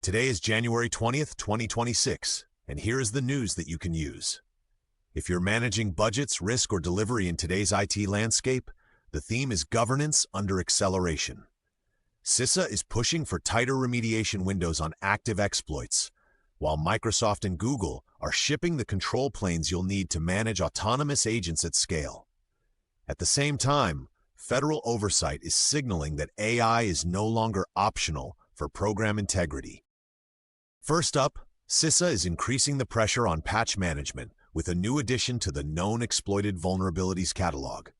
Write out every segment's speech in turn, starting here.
Today is January 20th, 2026, and here is the news that you can use. If you're managing budgets, risk, or delivery in today's IT landscape, the theme is governance under acceleration. CISA is pushing for tighter remediation windows on active exploits, while Microsoft and Google are shipping the control planes you'll need to manage autonomous agents at scale. At the same time, federal oversight is signaling that AI is no longer optional for program integrity. First up, CISA is increasing the pressure on patch management with a new addition to the Known Exploited Vulnerabilities Catalog.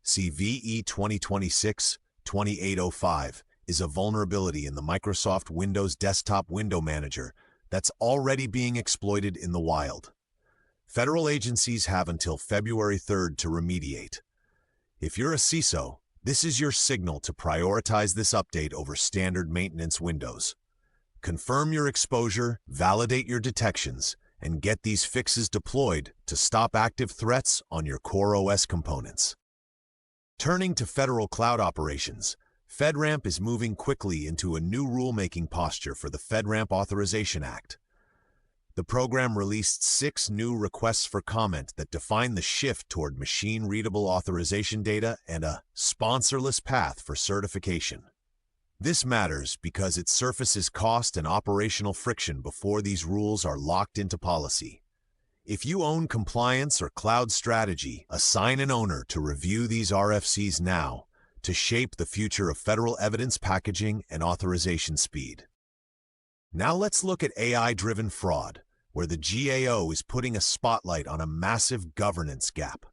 CVE 2026-2805 is a vulnerability in the Microsoft Windows Desktop Window Manager that's already being exploited in the wild. Federal agencies have until February 3rd to remediate. If you're a CISO, this is your signal to prioritize this update over standard maintenance windows. Confirm your exposure, validate your detections, and get these fixes deployed to stop active threats on your core OS components. Turning to federal cloud operations, FedRAMP is moving quickly into a new rulemaking posture for the FedRAMP Authorization Act. The program released 6 new requests for comment that define the shift toward machine-readable authorization data and a sponsorless path for certification. This matters because it surfaces cost and operational friction before these rules are locked into policy. If you own compliance or cloud strategy, assign an owner to review these RFCs now to shape the future of federal evidence packaging and authorization speed. Now let's look at AI-driven fraud, where the GAO is putting a spotlight on a massive governance gap.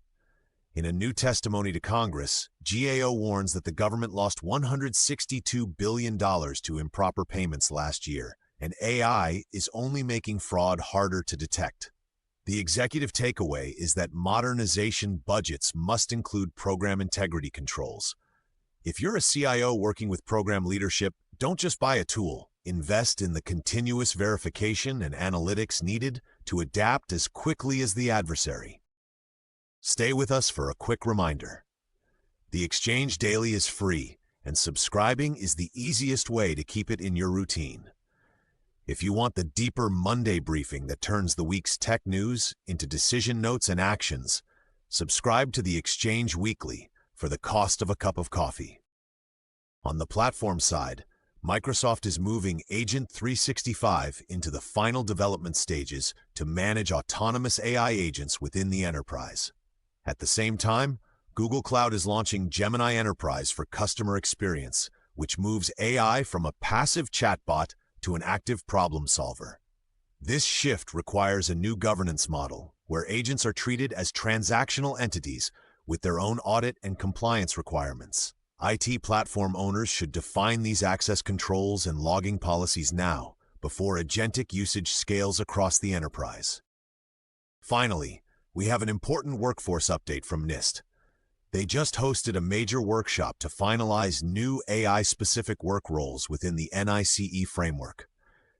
In a new testimony to Congress, GAO warns that the government lost $162 billion to improper payments last year, and AI is only making fraud harder to detect. The executive takeaway is that modernization budgets must include program integrity controls. If you're a CIO working with program leadership, don't just buy a tool. Invest in the continuous verification and analytics needed to adapt as quickly as the adversary. Stay with us for a quick reminder. The Exchange Daily is free, and subscribing is the easiest way to keep it in your routine. If you want the deeper Monday briefing that turns the week's tech news into decision notes and actions, subscribe to the Exchange Weekly for the cost of a cup of coffee. On the platform side, Microsoft is moving Agent 365 into the final development stages to manage autonomous AI agents within the enterprise. At the same time, Google Cloud is launching Gemini Enterprise for customer experience, which moves AI from a passive chatbot to an active problem solver. This shift requires a new governance model, where agents are treated as transactional entities with their own audit and compliance requirements. IT platform owners should define these access controls and logging policies now, before agentic usage scales across the enterprise. Finally, we have an important workforce update from NIST. They just hosted a major workshop to finalize new AI-specific work roles within the NICE framework.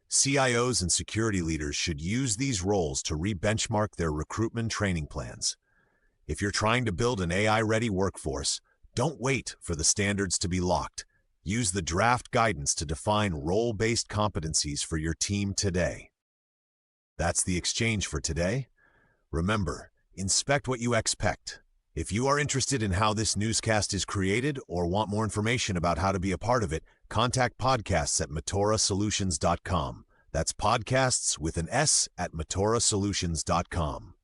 CIOs and security leaders should use these roles to re-benchmark their recruitment training plans. If you're trying to build an AI-ready workforce, don't wait for the standards to be locked. Use the draft guidance to define role-based competencies for your team today. That's the Exchange for today. Remember, inspect what you expect. If you are interested in how this newscast is created or want more information about how to be a part of it, contact podcasts at matorasolutions.com. That's podcasts with an S at matorasolutions.com.